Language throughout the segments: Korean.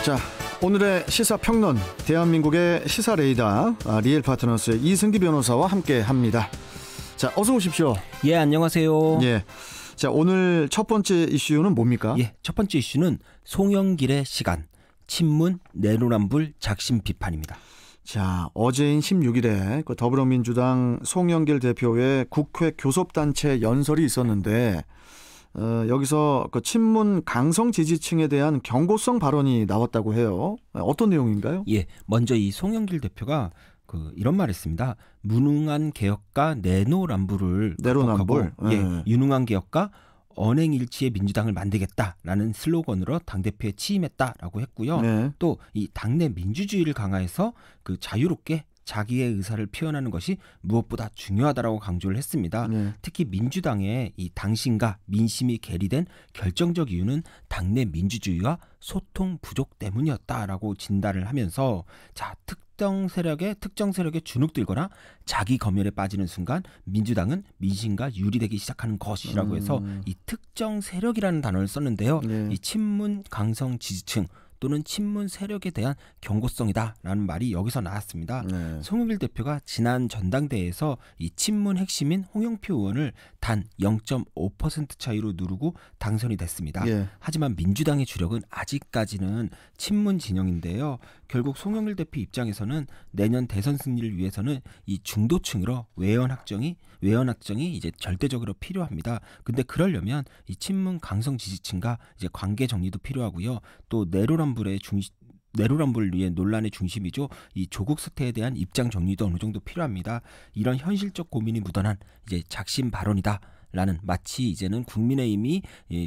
자, 오늘의 시사평론, 대한민국의 시사레이더 리엘 파트너스의 이승기 변호사와 함께합니다. 자, 어서 오십시오. 예, 안녕하세요. 예, 자, 오늘 첫 번째 이슈는 뭡니까? 예, 첫 번째 이슈는 송영길의 시간, 친문 내로남불 작심 비판입니다. 자, 어제인 16일에 그 더불어민주당 송영길 대표의 국회 교섭단체 연설이 있었는데 여기서 그 친문 강성 지지층에 대한 경고성 발언이 나왔다고 해요. 어떤 내용인가요? 예, 먼저 이 송영길 대표가 이런 말했습니다. 무능한 개혁과 내로남불을 내로남불. 예, 유능한 개혁과 언행일치의 민주당을 만들겠다라는 슬로건으로 당대표에 취임했다라고 했고요. 네. 또 이 당내 민주주의를 강화해서 자유롭게 자기의 의사를 표현하는 것이 무엇보다 중요하다라고 강조를 했습니다. 네. 특히 민주당의 이 당신과 민심이 괴리된 결정적 이유는 당내 민주주의와 소통 부족 때문이었다라고 진단을 하면서 자, 특정 세력에 주눅들거나 자기 검열에 빠지는 순간 민주당은 민심과 유리되기 시작하는 것이라고 해서 이 특정 세력이라는 단어를 썼는데요. 네. 이 친문 강성 지지층 또는 친문 세력에 대한 경고성이다라는 말이 여기서 나왔습니다. 네. 송영길 대표가 지난 전당대회에서 이 친문 핵심인 홍영표 의원을 단 0.5% 차이로 누르고 당선이 됐습니다. 예. 하지만 민주당의 주력은 아직까지는 친문 진영인데요. 결국 송영길 대표 입장에서는 내년 대선 승리를 위해서는 이 중도층으로 외연 확정이 이제 절대적으로 필요합니다. 근데 그러려면 이 친문 강성 지지층과 이제 관계 정리도 필요하고요. 또 내로남불을 위해 논란의 중심이죠. 이 조국 사태에 대한 입장 정리도 어느 정도 필요합니다. 이런 현실적 고민이 묻어난 이제 작심 발언이다. 라는 마치 이제는 국민의힘이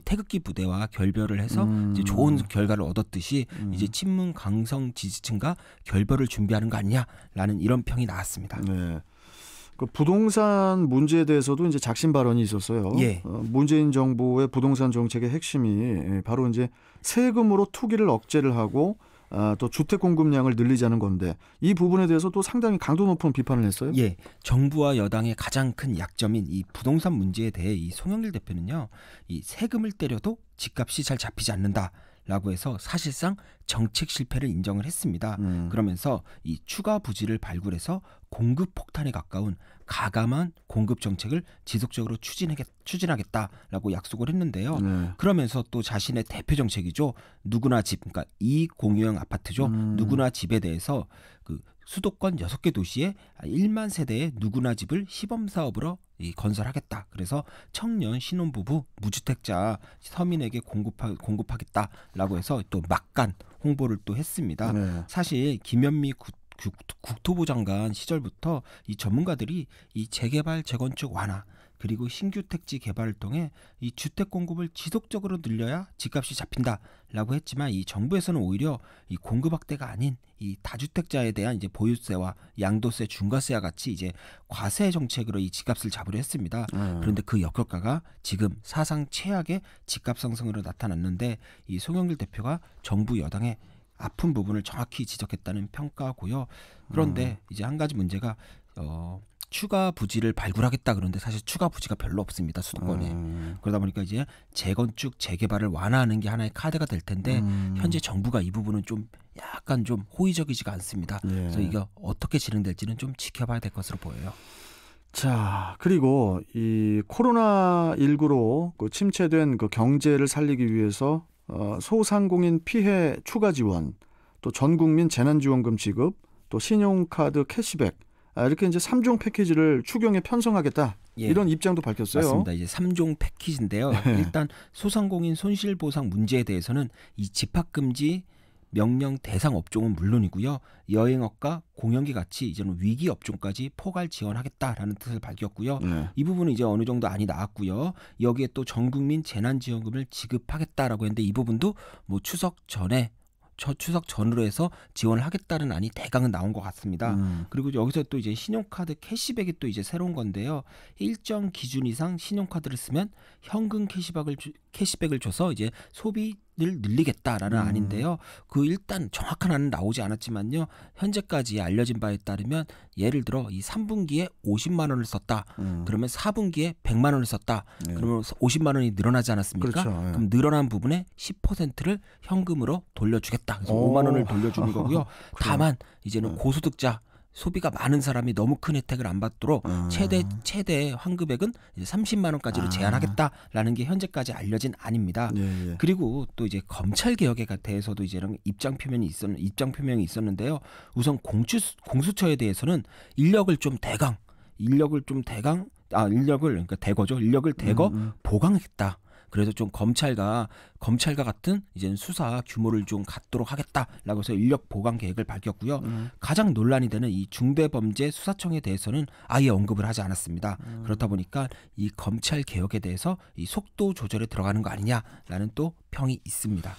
태극기 부대와 결별을 해서 이제 좋은 결과를 얻었듯이 이제 친문 강성 지지층과 결별을 준비하는 거 아니냐라는 이런 평이 나왔습니다. 네. 그 부동산 문제에 대해서도 이제 작심 발언이 있었어요. 예. 문재인 정부의 부동산 정책의 핵심이 바로 이제 세금으로 투기를 억제를 하고 또 주택 공급량을 늘리자는 건데 이 부분에 대해서 또 상당히 강도 높은 비판을 했어요. 예, 정부와 여당의 가장 큰 약점인 이 부동산 문제에 대해 이 송영길 대표는요, 이 세금을 때려도 집값이 잘 잡히지 않는다라고 해서 사실상 정책 실패를 인정을 했습니다. 그러면서 이 추가 부지를 발굴해서 공급 폭탄에 가까운 가감한 공급 정책을 지속적으로 추진하겠다라고 약속을 했는데요. 네. 그러면서 또 자신의 대표 정책이죠. 누구나 집, 그러니까 이익 공유형 아파트죠. 누구나 집에 대해서 수도권 6개 도시에 1만 세대의 누구나 집을 시범사업으로 건설하겠다. 그래서 청년 신혼부부 무주택자 서민에게 공급하겠다라고 해서 또 막간 홍보를 또 했습니다. 네. 사실 김현미 국토부 장관 시절부터 이 전문가들이 이 재개발 재건축 완화 그리고 신규 택지 개발을 통해 이 주택 공급을 지속적으로 늘려야 집값이 잡힌다라고 했지만 이 정부에서는 오히려 이 공급 확대가 아닌 이 다주택자에 대한 이제 보유세와 양도세, 중과세와 같이 이제 과세 정책으로 이 집값을 잡으려 했습니다. 그런데 그 역효과가 지금 사상 최악의 집값 상승으로 나타났는데 이 송영길 대표가 정부 여당의 아픈 부분을 정확히 지적했다는 평가고요. 그런데 이제 한 가지 문제가 추가 부지를 발굴하겠다 그런데 사실 추가 부지가 별로 없습니다. 수도권에. 그러다 보니까 이제 재건축, 재개발을 완화하는 게 하나의 카드가 될 텐데 현재 정부가 이 부분은 좀 약간 좀 호의적이지가 않습니다. 예. 그래서 이게 어떻게 진행될지는 좀 지켜봐야 될 것으로 보여요. 자, 그리고 이 코로나19로 침체된 그 경제를 살리기 위해서 소상공인 피해 추가 지원, 또 전국민 재난지원금 지급, 또 신용카드 캐시백 이렇게 이제 3종 패키지를 추경에 편성하겠다. 예. 이런 입장도 밝혔어요. 맞습니다. 이제 3종 패키지인데요. 일단 소상공인 손실보상 문제에 대해서는 이 집합금지 명령 대상 업종은 물론이고요. 여행업과 공연계 같이 이제는 위기 업종까지 포괄 지원하겠다라는 뜻을 밝혔고요. 네. 이 부분은 이제 어느 정도 안이 나왔고요. 여기에 또 전국민 재난지원금을 지급하겠다라고 했는데 이 부분도 뭐 추석 전으로 해서 지원을 하겠다는 안이 대강은 나온 것 같습니다. 그리고 여기서 또 이제 신용카드 캐시백이 또 이제 새로운 건데요. 일정 기준 이상 신용카드를 쓰면 현금 캐시백을 줘서 이제 소비 늘리겠다라는 안인데요. 그 일단 정확한 안은 나오지 않았지만요. 현재까지 알려진 바에 따르면 예를 들어 이 3분기에 50만 원을 썼다. 그러면 4분기에 100만 원을 썼다. 그러면 50만 원이 늘어나지 않았습니까? 그렇죠. 예. 그럼 늘어난 부분의 10%를 현금으로 돌려주겠다. 그래서 5만 원을 돌려주는 거고요. 다만 이제는 고소득자 소비가 많은 사람이 너무 큰 혜택을 안 받도록 최대 환급액은 이제 30만 원까지로 제한하겠다라는 게 현재까지 알려진 안입니다. 예. 그리고 또 이제 검찰 개혁에 대해서도 이제 이런 입장 표명이 있었는데요. 우선 공수처에 대해서는 인력을 대거 보강했다. 그래서 좀 검찰과 같은 이제는 수사 규모를 좀 갖도록 하겠다라고 해서 인력 보강 계획을 밝혔고요. 가장 논란이 되는 이 중대범죄수사청에 대해서는 아예 언급을 하지 않았습니다. 그렇다 보니까 이 검찰 개혁에 대해서 이 속도 조절에 들어가는 거 아니냐라는 또 평이 있습니다.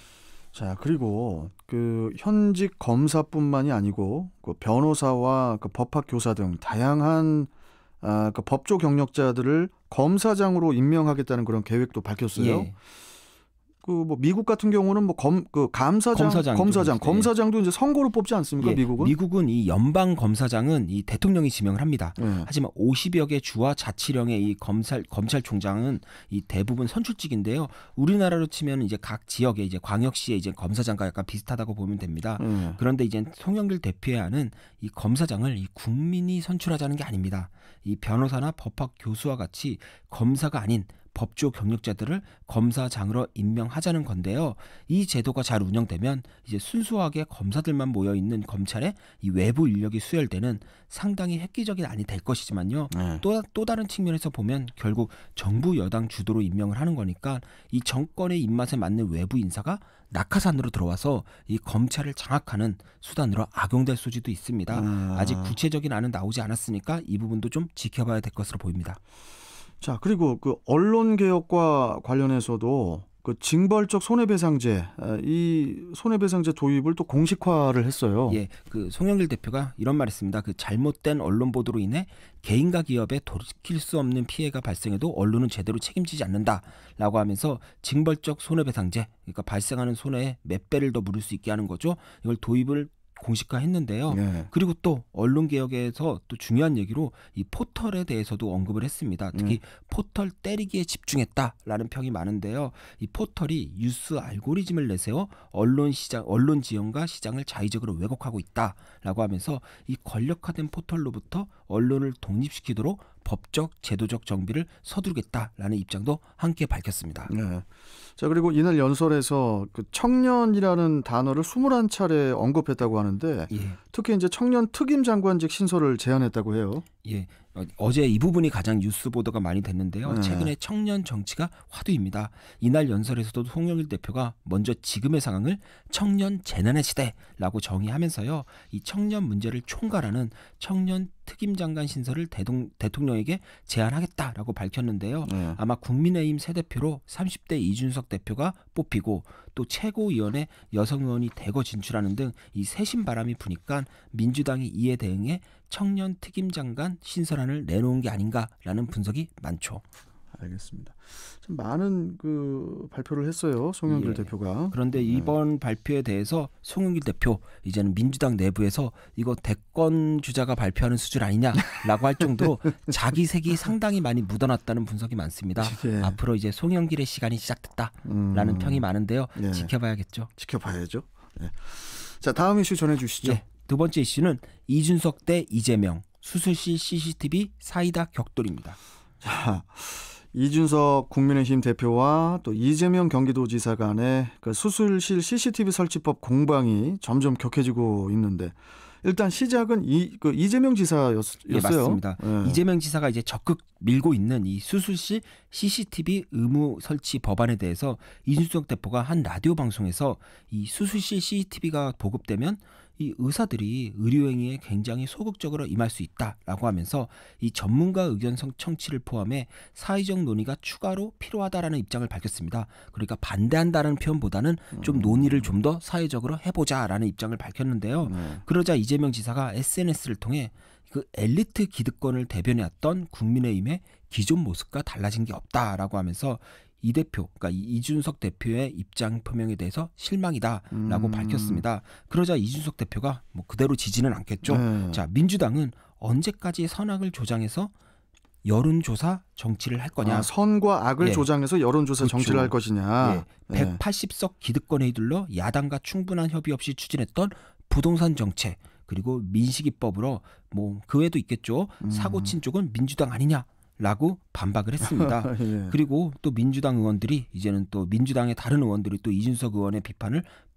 자, 그리고 그 현직 검사뿐만이 아니고 그 변호사와 그 법학 교사 등 다양한 그 법조 경력자들을 검사장으로 임명하겠다는 그런 계획도 밝혔어요. 예. 그 뭐 미국 같은 경우는 뭐 검사장도 이제 선거로 뽑지 않습니까? 예. 미국은 이 연방 검사장은 이 대통령이 지명을 합니다. 하지만 50여 개 주와 자치령의 이 검찰총장은 이 대부분 선출직인데요. 우리나라로 치면 이제 각 지역의 이제 광역시의 이제 검사장과 약간 비슷하다고 보면 됩니다. 그런데 이제 송영길 대표에 하는 이 검사장을 이 국민이 선출하자는 게 아닙니다. 이 변호사나 법학 교수와 같이 검사가 아닌 법조 경력자들을 검사장으로 임명하자는 건데요. 이 제도가 잘 운영되면 이제 순수하게 검사들만 모여 있는 검찰의 이 외부 인력이 수혈되는 상당히 획기적인 안이 될 것이지만요. 또 다른 측면에서 보면 결국 정부 여당 주도로 임명을 하는 거니까 이 정권의 입맛에 맞는 외부 인사가 낙하산으로 들어와서 이 검찰을 장악하는 수단으로 악용될 소지도 있습니다. 아직 구체적인 안은 나오지 않았으니까 이 부분도 좀 지켜봐야 될 것으로 보입니다. 자, 그리고 그 언론 개혁과 관련해서도 그 징벌적 손해배상제, 이 손해배상제 도입을 또 공식화를 했어요. 예, 그 송영길 대표가 이런 말했습니다. 그 잘못된 언론 보도로 인해 개인과 기업에 돌이킬 수 없는 피해가 발생해도 언론은 제대로 책임지지 않는다라고 하면서 징벌적 손해배상제, 그러니까 발생하는 손해에 몇 배를 더 물을 수 있게 하는 거죠. 이걸 도입을 공식화했는데요. 그리고 또 언론개혁에서 또 중요한 얘기로 이 포털에 대해서도 언급을 했습니다. 특히 포털 때리기에 집중했다라는 평이 많은데요. 이 포털이 뉴스 알고리즘을 내세워 언론 지형과 시장을 자의적으로 왜곡하고 있다라고 하면서 이 권력화된 포털로부터 언론을 독립시키도록 법적, 제도적 정비를 서두르겠다라는 입장도 함께 밝혔습니다. 네. 자, 그리고 이날 연설에서 그 청년이라는 단어를 21차례 언급했다고 하는데 특히 이제 청년 특임 장관직 신설을 제안했다고 해요. 예. 어제 이 부분이 가장 뉴스 보도가 많이 됐는데요. 최근에 청년 정치가 화두입니다. 이날 연설에서도 송영길 대표가 먼저 지금의 상황을 청년 재난의 시대라고 정의하면서요. 이 청년 문제를 총괄하는 청년 특임장관 신설을 대통령에게 제안하겠다라고 밝혔는데요. 아마 국민의힘 새 대표로 30대 이준석 대표가 뽑히고 또 최고위원회 여성 의원이 대거 진출하는 등 이 새신 바람이 부니까 민주당이 이에 대응해 청년 특임장관 신설안을 내놓은 게 아닌가라는 분석이 많죠. 알겠습니다. 좀 많은 그 발표를 했어요, 송영길 대표가. 그런데 이번 발표에 대해서 송영길 대표 이제는 민주당 내부에서 이거 대권 주자가 발표하는 수준 아니냐라고 할 정도로 자기 색이 상당히 많이 묻어났다는 분석이 많습니다. 앞으로 이제 송영길의 시간이 시작됐다라는 평이 많은데요. 지켜봐야겠죠. 지켜봐야죠. 자, 다음 이슈 전해주시죠. 두 번째 이슈는 이준석 대 이재명 수술실 CCTV 사이다 격돌입니다. 자, 이준석 국민의힘 대표와 또 이재명 경기도지사 간의 그 수술실 CCTV 설치법 공방이 점점 격해지고 있는데 일단 시작은 이재명 지사였어요. 예, 맞습니다. 이재명 지사가 이제 적극 밀고 있는 이 수술실 CCTV 의무 설치 법안에 대해서 이준석 대표가 한 라디오 방송에서 이 수술실 CCTV가 보급되면 이 의사들이 의료행위에 굉장히 소극적으로 임할 수 있다라고 하면서 이 전문가 의견 청취를 포함해 사회적 논의가 추가로 필요하다라는 입장을 밝혔습니다. 그러니까 반대한다는 표현보다는 좀 논의를 좀 더 사회적으로 해보자라는 입장을 밝혔는데요. 그러자 이재명 지사가 SNS를 통해 그 엘리트 기득권을 대변해왔던 국민의힘의 기존 모습과 달라진 게 없다라고 하면서 이 대표, 그러니까 이준석 대표의 입장 표명에 대해서 실망이다라고 밝혔습니다. 그러자 이준석 대표가 뭐 그대로 지지는 않겠죠. 자, 민주당은 언제까지 선악을 조장해서 여론조사 정치를 할 거냐. 선과 악을 예. 조장해서 여론조사 그렇죠. 정치를 할 것이냐. 예. 180석 기득권에 휘둘러 야당과 충분한 협의 없이 추진했던 부동산 정책 그리고 민식이법으로 뭐 그 외에도 있겠죠. 사고 친 쪽은 민주당 아니냐라고 반박을 했습니다. 예. 그리고 또 민주당 의원들이 이제는 또 민주당의 다른 의원들이 또 이준석 의원의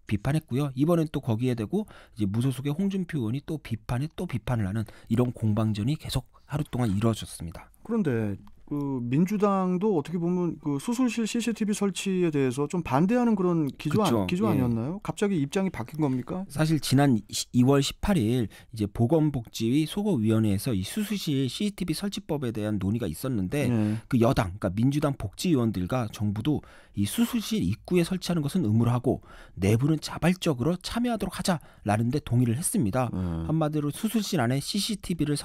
비판했고요. 이번엔 또 거기에 대고 이제 무소속의 홍준표 의원이 또 비판을 하는 이런 공방전이 계속 하루 동안 이루어졌습니다. 그런데 그 민주당도 어떻게 보면 그 수술실 CCTV 설치에 대해서 좀 반대하는 그런 기조 그렇죠. 아니었나요? 갑자기 입장이 바뀐 겁니까? 사실 지난 2월 18일 이제 보건복지위 소거위원회에서 이 수술실 CCTV 설치법에 대한 논의가 있었는데 그 여당, 그러니까 민주당 복지위원들과 정부도 이 수술실 입구에 설치하는 것은 의무로 하고 내부는 자발적으로 참여하도록 하자라는데 동의를 했습니다. 한마디로 수술실 안에 CCTV를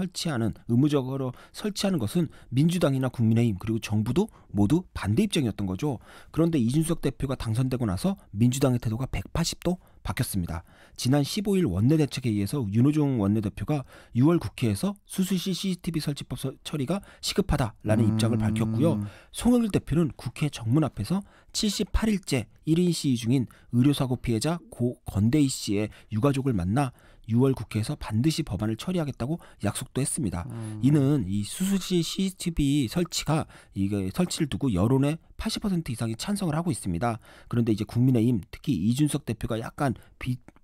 의무적으로 설치하는 것은 민주당이나 국민의힘 그리고 정부도 모두 반대 입장이었던 거죠. 그런데 이준석 대표가 당선되고 나서 민주당의 태도가 180도 바뀌었습니다. 지난 15일 원내대책회의에서 윤호중 원내대표가 6월 국회에서 수술실 CCTV 설치법 처리가 시급하다라는 입장을 밝혔고요. 송영길 대표는 국회 정문 앞에서 78일째 1인 시위 중인 의료사고 피해자 고 건대희 씨의 유가족을 만나 6월 국회에서 반드시 법안을 처리하겠다고 약속도 했습니다. 이는 이 수술실 CCTV 설치를 두고 여론의 80% 이상이 찬성을 하고 있습니다. 그런데 이제 국민의힘 특히 이준석 대표가 약간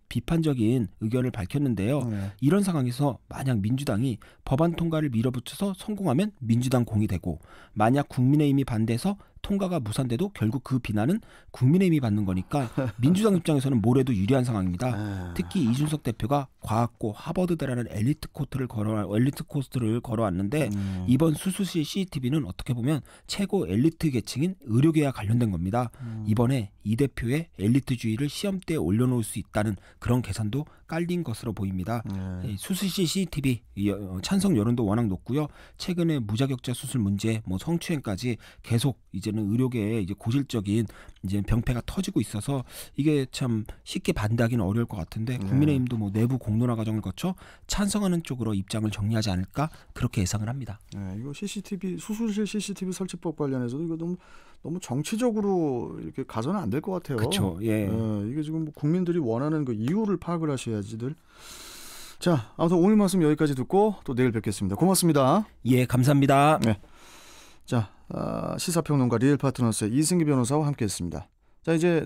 비판적인 의견을 밝혔는데요. 이런 상황에서 만약 민주당이 법안 통과를 밀어붙여서 성공하면 민주당 공이 되고 만약 국민의힘이 반대해서 통과가 무산돼도 결국 그 비난은 국민의힘이 받는 거니까 민주당 입장에서는 뭐래도 유리한 상황입니다. 특히 이준석 대표가 과학고 하버드대라는 엘리트 코스를 걸어왔는데 이번 수술실 CCTV는 어떻게 보면 최고 엘리트 계층인 의료계와 관련된 겁니다. 이번에 이 대표의 엘리트주의를 시험대에 올려놓을 수 있다는 그런 계산도 깔린 것으로 보입니다. 수술실 CCTV 찬성 여론도 워낙 높고요. 최근에 무자격자 수술 문제, 뭐 성추행까지 계속 이제는 의료계에 이제 고질적인 이제 병폐가 터지고 있어서 이게 참 쉽게 반대하기는 어려울 것 같은데 국민의힘도 뭐 내부 공론화 과정을 거쳐 찬성하는 쪽으로 입장을 정리하지 않을까 그렇게 예상을 합니다. 이거 수술실 CCTV 설치법 관련해서도 이거 너무 정치적으로 이렇게 가서는 안 될 것 같아요. 그렇죠. 예. 이게 지금 국민들이 원하는 그 이유를 파악을 하셔야지들. 자, 아무튼 오늘 말씀 여기까지 듣고 또 내일 뵙겠습니다. 고맙습니다. 예, 감사합니다. 네. 자, 시사평론가 리얼 파트너스의 이승기 변호사와 함께했습니다. 자, 이제